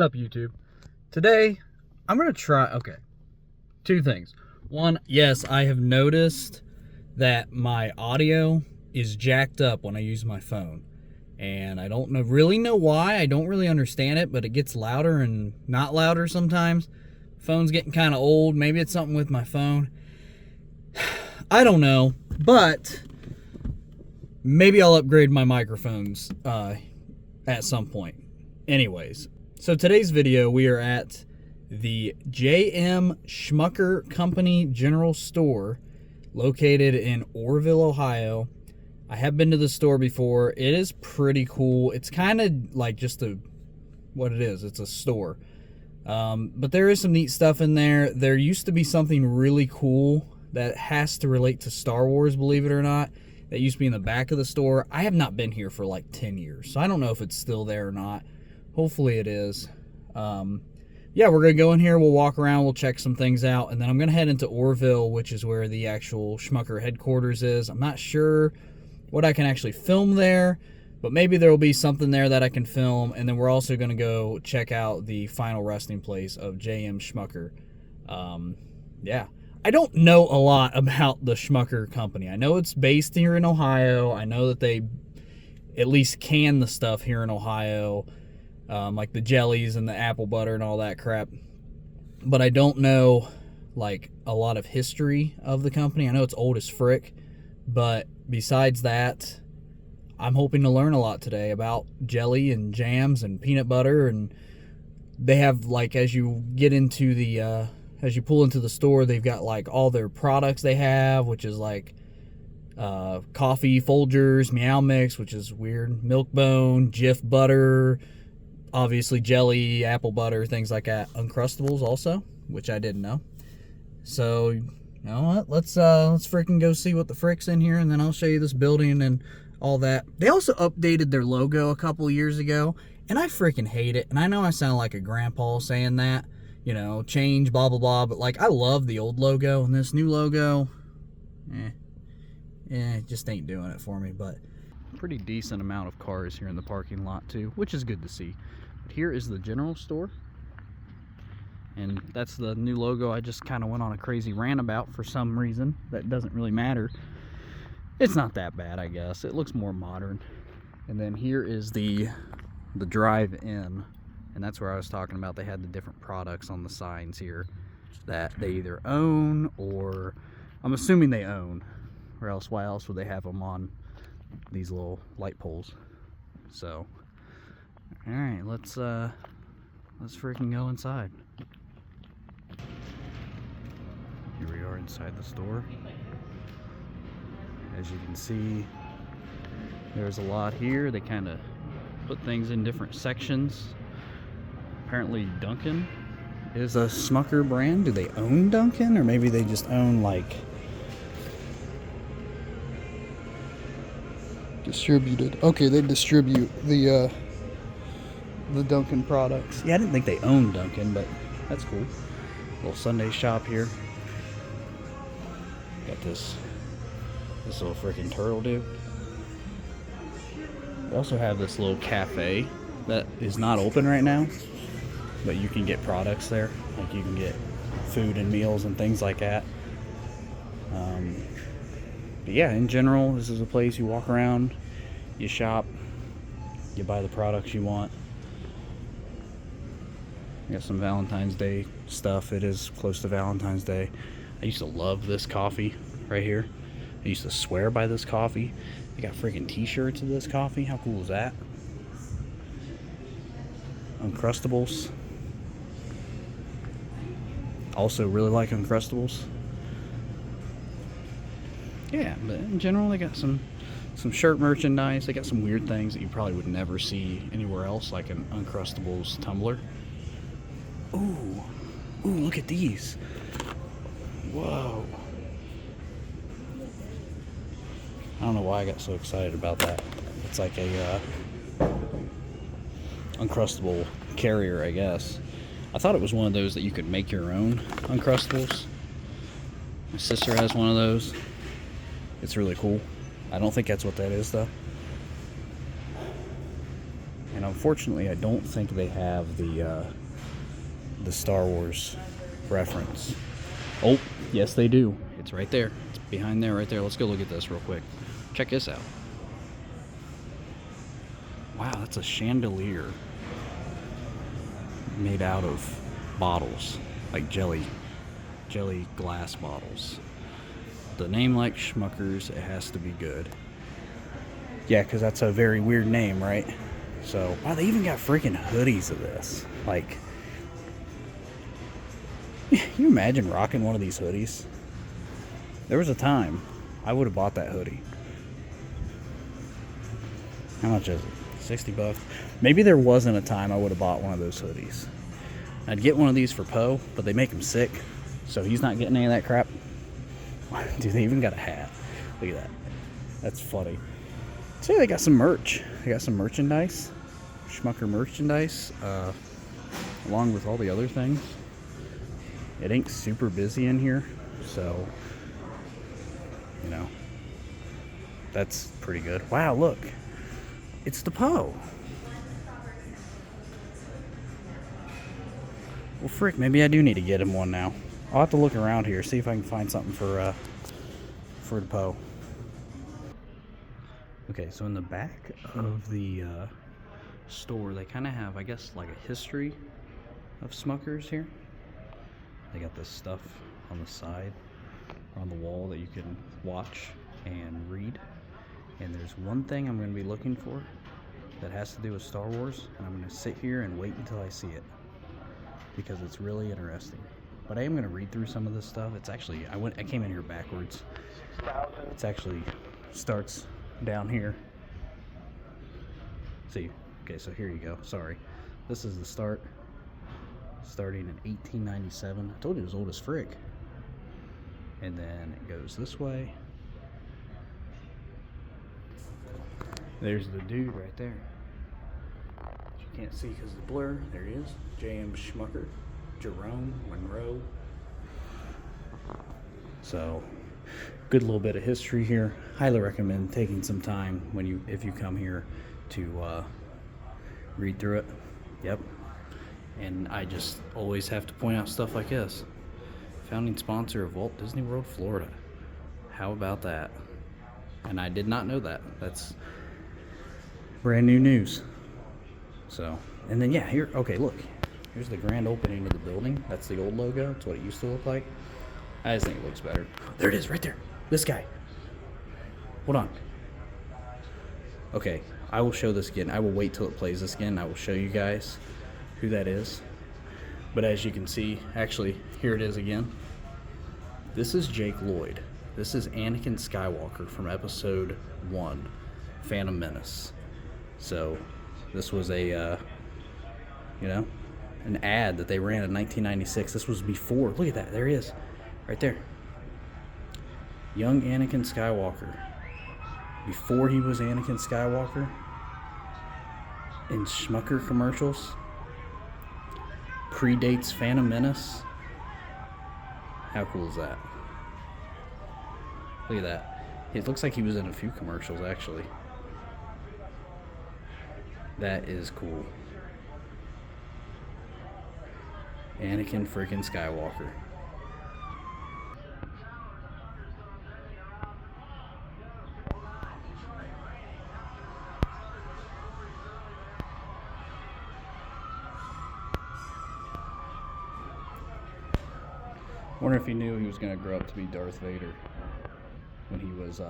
up, YouTube? Today, I'm going to try, two things. One, yes, I have noticed that my audio is jacked up when I use my phone. And I don't really know why. I don't really understand it, but it gets louder and not louder sometimes. Phone's getting kind of old. Maybe it's something with my phone. I don't know, but maybe I'll upgrade my microphones at some point. Anyways, so today's video, we are at the J.M. Smucker Company General Store located in Orrville, Ohio. I have been to the store before. It is pretty cool. It's kind of like just what it is. It's a store. But there is some neat stuff in there. There used to be something really cool that has to relate to Star Wars, believe it or not. That used to be in the back of the store. I have not been here for like 10 years, so I don't know if it's still there or not. Hopefully it is. Yeah, we're going to go in here. We'll walk around. We'll check some things out. And then I'm going to head into Orrville, which is where the actual Smucker headquarters is. I'm not sure what I can actually film there, but maybe there will be something there that I can film. And then we're also going to go check out the final resting place of J.M. Smucker. Yeah. I don't know a lot about the Smucker Company. I know it's based here in Ohio. I know that they at least can the stuff here in Ohio, like the jellies and the apple butter and all that crap. But I don't know like a lot of history of the company. I know it's old as frick, but besides that, I'm hoping to learn a lot today about jelly and jams and peanut butter. And they have, like, as you get into the as you pull into the store, they've got like all their products they have, which is like coffee Folgers, Meow Mix, which is weird, Milk Bone, Jif butter, obviously jelly, apple butter, things like that. Uncrustables also, which I didn't know. So, you know what? Let's freaking go see what the frick's in here, and then I'll show you this building and all that. They also updated their logo a couple years ago, and I freaking hate it. And I know I sound like a grandpa saying that, you know, change, blah, blah, blah. But, like, I love the old logo, and this new logo, it just ain't doing it for me. But pretty decent amount of cars here in the parking lot, too, which is good to see. But here is the general store. And that's the new logo I just kind of went on a crazy rant about for some reason. That doesn't really matter. It's not that bad, I guess. It looks more modern. And then here is the drive-in. And that's where I was talking about. They had the different products on the signs here that they either own, or I'm assuming they own, or else why else would they have them on these little light poles? So, all right, let's freaking go inside. Here we are inside the store. As you can see, there's a lot here. They kind of put things in different sections. Apparently Dunkin' is a Smucker brand. Do they own Dunkin'? Or maybe they just own, like, distributed. Okay, they distribute the Dunkin' products. Yeah, I didn't think they owned Dunkin', but that's cool. Little Sunday shop here. Got this little freaking turtle dude. They also have this little cafe that is not open right now, but you can get products there. Like, you can get food and meals and things like that. But yeah, in general, this is a place you walk around, you shop, you buy the products you want. Got some Valentine's Day stuff. It is close to Valentine's Day. I used to love this coffee right here. I used to swear by this coffee. They got freaking t-shirts of this coffee. How cool is that? Uncrustables. Also really like Uncrustables. Yeah, but in general, they got some shirt merchandise. They got some weird things that you probably would never see anywhere else, like an Uncrustables tumbler. Ooh, look at these. Whoa. I don't know why I got so excited about that. It's like a Uncrustable carrier, I guess. I thought it was one of those that you could make your own Uncrustables. My sister has one of those. It's really cool. I don't think that's what that is, though. And unfortunately, I don't think they have the Star Wars reference. Oh, yes, they do. It's right there. It's behind there, right there. Let's go look at this real quick. Check this out. Wow, that's a chandelier made out of bottles, like jelly glass bottles. The name like Smuckers, it has to be good. Yeah, because that's a very weird name, right? So, wow, they even got freaking hoodies of this. Like, can you imagine rocking one of these hoodies? There was a time I would have bought that hoodie. How much is it? 60 bucks. Maybe there wasn't a time I would have bought one of those hoodies. I'd get one of these for Poe, but they make him sick, so he's not getting any of that crap. Dude, they even got a hat. Look at that. That's funny. See, they got some merch. They got some merchandise. Smucker merchandise, along with all the other things. It ain't super busy in here, so, you know, that's pretty good. Wow, look. It's the Poe. Well, frick, maybe I do need to get him one now. I'll have to look around here, see if I can find something for the Poe. Okay, so in the back of the store, they kind of have, I guess, like a history of Smuckers here. They got this stuff on the side, or on the wall, that you can watch and read. And there's one thing I'm going to be looking for that has to do with Star Wars, and I'm going to sit here and wait until I see it, because it's really interesting. But I am going to read through some of this stuff. It's actually, I came in here backwards. It's actually starts down here. See, okay, so here you go. Sorry. This is the start, starting in 1897. I told you it was old as frick. And then it goes this way. There's the dude right there. You can't see because of the blur. There he is. J.M. Smucker, Jerome Monroe. So, good little bit of history here. Highly recommend taking some time if you come here to read through it. Yep. And I just always have to point out stuff like this. Founding sponsor of Walt Disney World, Florida. How about that? And I did not know that. That's brand new news. So, and then yeah, here, okay, look. Here's the grand opening of the building. That's the old logo. That's what it used to look like. I just think it looks better. There it is, right there. This guy. Hold on. Okay, I will show this again. I will wait till it plays this again. I will show you guys who that is. But as you can see, actually, here it is again. This is Jake Lloyd. This is Anakin Skywalker from Episode 1, Phantom Menace. So, this was a, an ad that they ran in 1996. This was before. Look at that. There he is. Right there. Young Anakin Skywalker. Before he was Anakin Skywalker. In Smucker commercials. Predates Phantom Menace. How cool is that? Look at that. It looks like he was in a few commercials, actually. That is cool. Anakin freaking Skywalker. Wonder if he knew he was going to grow up to be Darth Vader when he was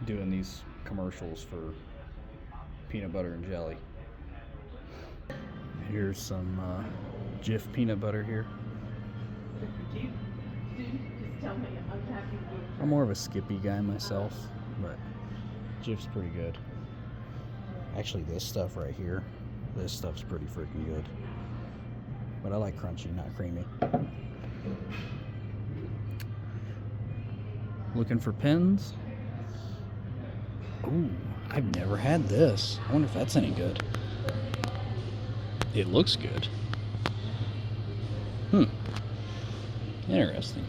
doing these commercials for peanut butter and jelly. Here's some Jif peanut butter here. I'm more of a Skippy guy myself, but Jif's pretty good. Actually, this stuff right here, this stuff's pretty freaking good. But I like crunchy, not creamy. Looking for pens? Ooh, I've never had this. I wonder if that's any good. It looks good. Interesting.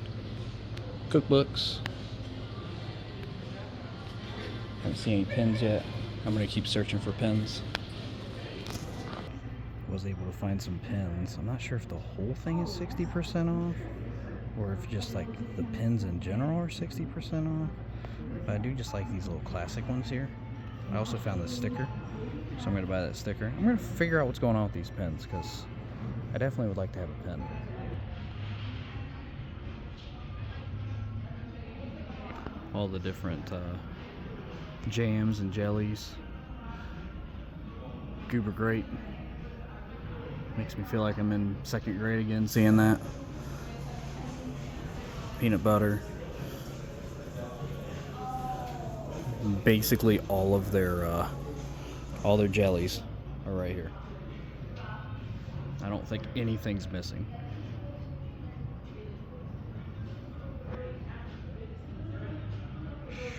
Cookbooks. Haven't seen any pens yet. I'm gonna keep searching for pins. Was able to find some pins. I'm not sure if the whole thing is 60% off or if just like the pins in general are 60% off. But I do just like these little classic ones here. I also found this sticker, so I'm gonna buy that sticker. I'm gonna figure out what's going on with these pins because I definitely would like to have a pin. All the different jams and jellies. Goober Great. Makes me feel like I'm in 2nd grade again seeing that. Peanut butter. Basically all their jellies are right here. I don't think anything's missing.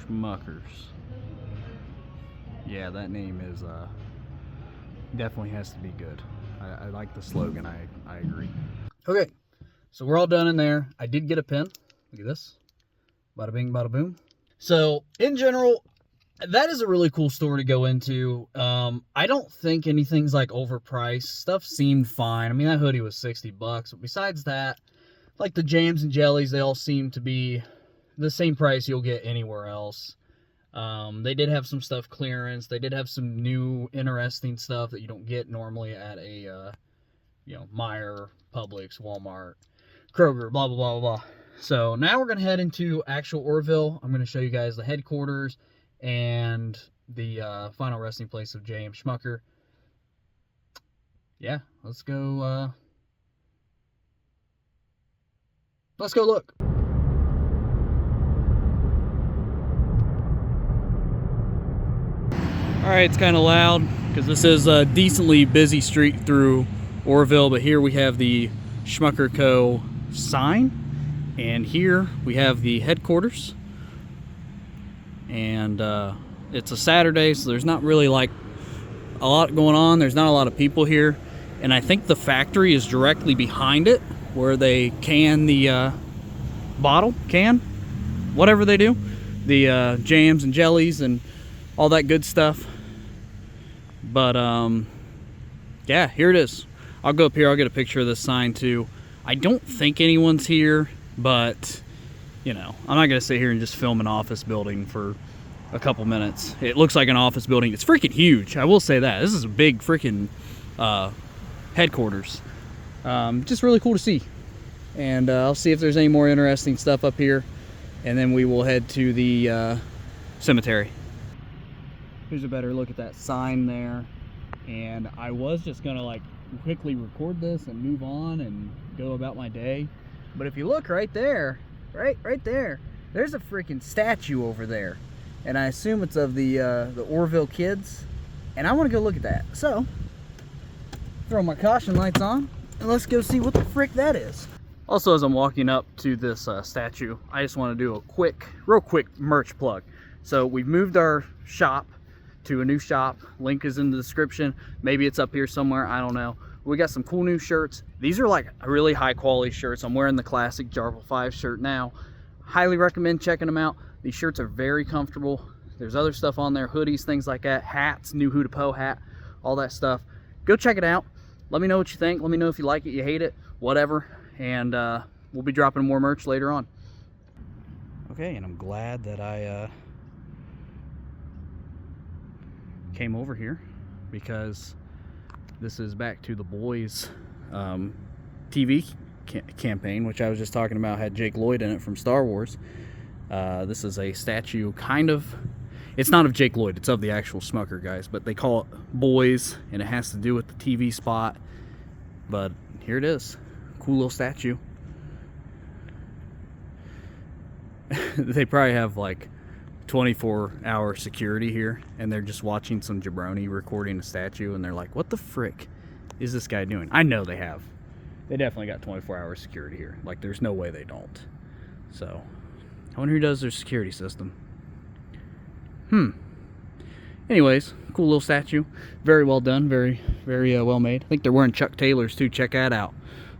Smuckers. Yeah, that name is definitely has to be good. I like the slogan. I agree. Okay, so we're all done in there. I did get a pin. Look at this. Bada bing, bada boom. So in general, that is a really cool store to go into. I don't think anything's like overpriced. Stuff seemed fine. I mean, that hoodie was $60, but besides that, like the jams and jellies, they all seem to be the same price you'll get anywhere else. They did have some stuff clearance. They did have some new interesting stuff that you don't get normally at a, Meijer, Publix, Walmart, Kroger, blah, blah, blah, blah. So now we're going to head into actual Orville. I'm going to show you guys the headquarters and the final resting place of J.M. Smucker. Yeah, let's go look. Alright, it's kind of loud because this is a decently busy street through Orville, but here we have the Smucker Co. sign, and here we have the headquarters, and it's a Saturday, so there's not really like a lot going on. There's not a lot of people here, and I think the factory is directly behind it where they can the whatever they do, the jams and jellies and all that good stuff. But yeah, here it is. I'll go up here, I'll get a picture of this sign too. I don't think anyone's here, but I'm not gonna sit here and just film an office building for a couple minutes. It looks like an office building. It's freaking huge, I will say that. This is a big freaking headquarters. Just really cool to see. And I'll see if there's any more interesting stuff up here, and then we will head to the cemetery. Here's a better look at that sign there, and I was just gonna like quickly record this and move on and go about my day, but if you look right there, right there, there's a freaking statue over there, and I assume it's of the Orville kids, and I want to go look at that. So throw my caution lights on and let's go see what the frick that is. Also, as I'm walking up to this statue, I just want to do a real quick merch plug. So we've moved our shop to a new shop. Link is in the description. Maybe it's up here somewhere, I don't know. We got some cool new shirts. These are like really high quality shirts. I'm wearing the classic Jarvel 5 shirt now. Highly recommend checking them out. These shirts are very comfortable. There's other stuff on there, hoodies, things like that, hats, new Huda Po hat, all that stuff. Go check it out. Let me know what you think. Let me know if you like it, you hate it, whatever. And we'll be dropping more merch later on. Okay, and I'm glad that I came over here, because this is back to the boys TV campaign, which I was just talking about, had Jake Lloyd in it from Star Wars. This is a statue, kind of, it's not of Jake Lloyd, it's of the actual Smucker guys, but they call it Boys, and it has to do with the TV spot. But here it is, cool little statue. They probably have like 24-hour security here, and they're just watching some jabroni recording a statue, and they're like, what the frick is this guy doing? I know they have. They definitely got 24-hour security here. Like, there's no way they don't. So I wonder who does their security system. Anyways, cool little statue. Very well done. Very, very well made. I think they're wearing Chuck Taylors too. Check that out.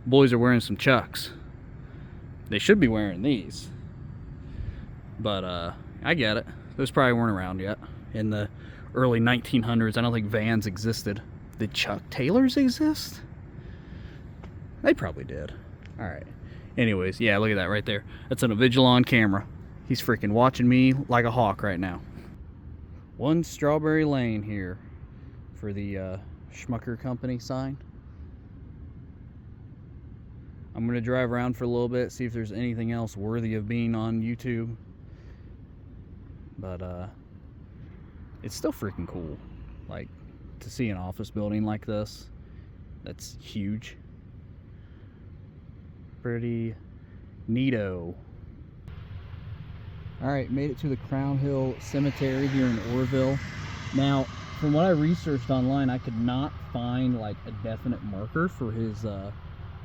Boys are wearing some Chucks. They should be wearing these. But I get it. Those probably weren't around yet in the early 1900s. I don't think vans existed. Did Chuck Taylors exist? They probably did. All right. Anyways, yeah, look at that right there. That's an Avigilon camera. He's freaking watching me like a hawk right now. One Strawberry Lane here for the Smucker Company sign. I'm going to drive around for a little bit, see if there's anything else worthy of being on YouTube. But it's still freaking cool. Like, to see an office building like this. That's huge. Pretty neato. Alright, made it to the Crown Hill Cemetery here in Orrville. Now, from what I researched online, I could not find like a definite marker for his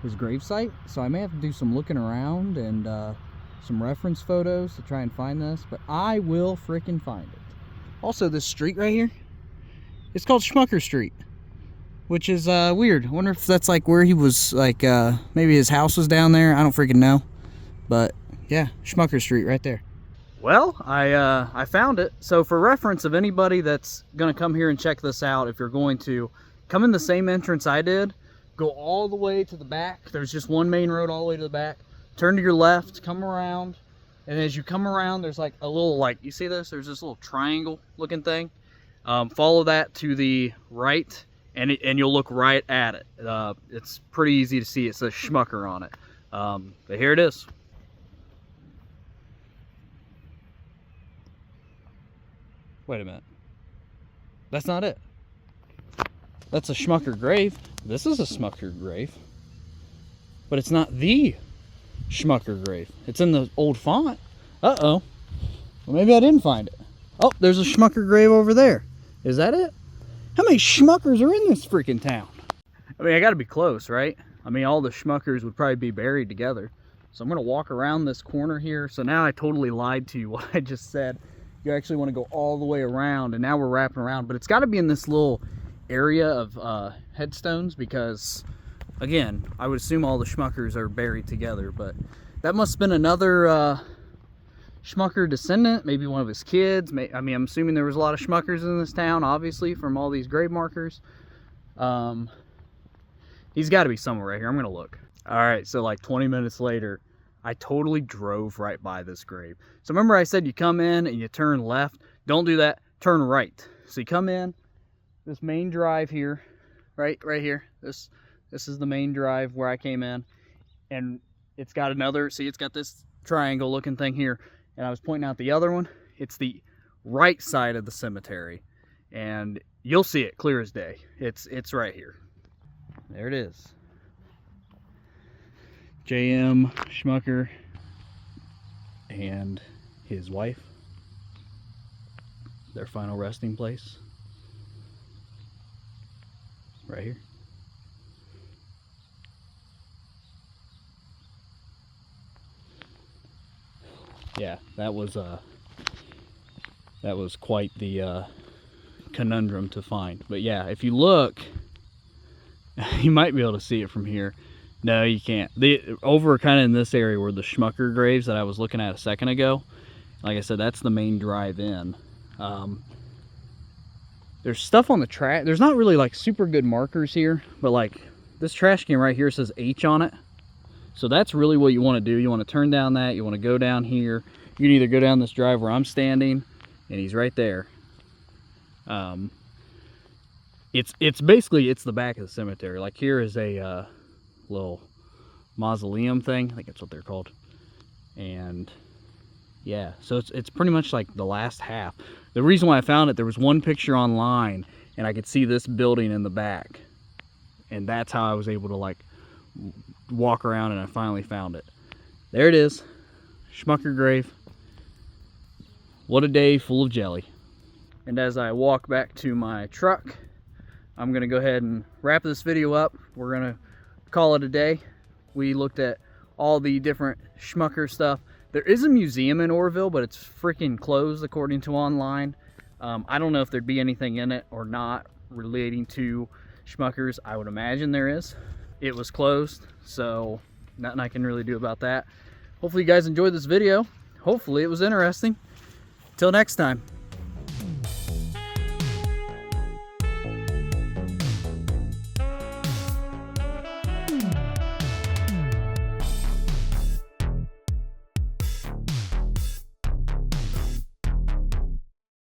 gravesite. So I may have to do some looking around and some reference photos to try and find this. But I will freaking find it. Also, this street right here, it's called Smucker Street, which is weird. I wonder if that's like where he was, like maybe his house was down there. I don't freaking know. But yeah, Smucker Street right there. Well, I found it. So for reference of anybody that's going to come here and check this out, if you're going to come in the same entrance I did, go all the way to the back. There's just one main road all the way to the back. Turn to your left, come around, and as you come around, there's like a little, like, you see this? There's this little triangle looking thing. Follow that to the right, and you'll look right at it. It's pretty easy to see. It says Smucker on it. But here it is. Wait a minute. That's not it. That's a Smucker grave. This is a Smucker grave. But it's not the Smucker grave. It's in the old font. Uh-oh. Well, maybe I didn't find it. Oh, there's a Smucker grave over there. Is that it? How many Schmuckers are in this freaking town? I mean, I gotta be close, right? I mean, all the Schmuckers would probably be buried together. So I'm gonna walk around this corner here. So now I totally lied to you what I just said. You actually want to go all the way around, and now we're wrapping around, but it's got to be in this little area of headstones, because again, I would assume all the Schmuckers are buried together, but that must have been another Schmucker descendant, maybe one of his kids. I mean, I'm assuming there was a lot of Schmuckers in this town, obviously, from all these grave markers. He's got to be somewhere right here. I'm gonna look. All right, so like 20 minutes later, I totally drove right by this grave. So remember I said you come in and you turn left? Don't do that, turn right. So you come in, this main drive here, right here. This is the main drive where I came in. And it's got another, see, it's got this triangle looking thing here. And I was pointing out the other one. It's the right side of the cemetery. And you'll see it clear as day. It's right here. There it is. J.M. Smucker and his wife, their final resting place, right here. Yeah, that was quite the conundrum to find. But yeah, if you look, you might be able to see it from here. No, you can't. Over kind of in this area were the Smucker graves that I was looking at a second ago. Like I said, that's the main drive in. There's stuff on the trash. There's not really like super good markers here, but like this trash can right here says H on it. So that's really what you want to do. You want to turn down that. You want to go down here. You can either go down this drive where I'm standing, and he's right there. It's basically, it's the back of the cemetery. Like here is a little mausoleum thing. I think that's what they're called. And yeah, so it's pretty much like the last half. The reason why I found it, there was one picture online and I could see this building in the back, and that's how I was able to like walk around, and I finally found it. There it is, Smucker grave. What a day full of jelly. And as I walk back to my truck, I'm gonna go ahead and wrap this video up. We're gonna call it a day. We looked at all the different Smucker stuff. There is a museum in Orrville, but it's freaking closed according to online. I don't know if there'd be anything in it or not relating to Schmuckers. I would imagine there is. It was closed, so nothing I can really do about that. Hopefully you guys enjoyed this video. Hopefully it was interesting. Till next time.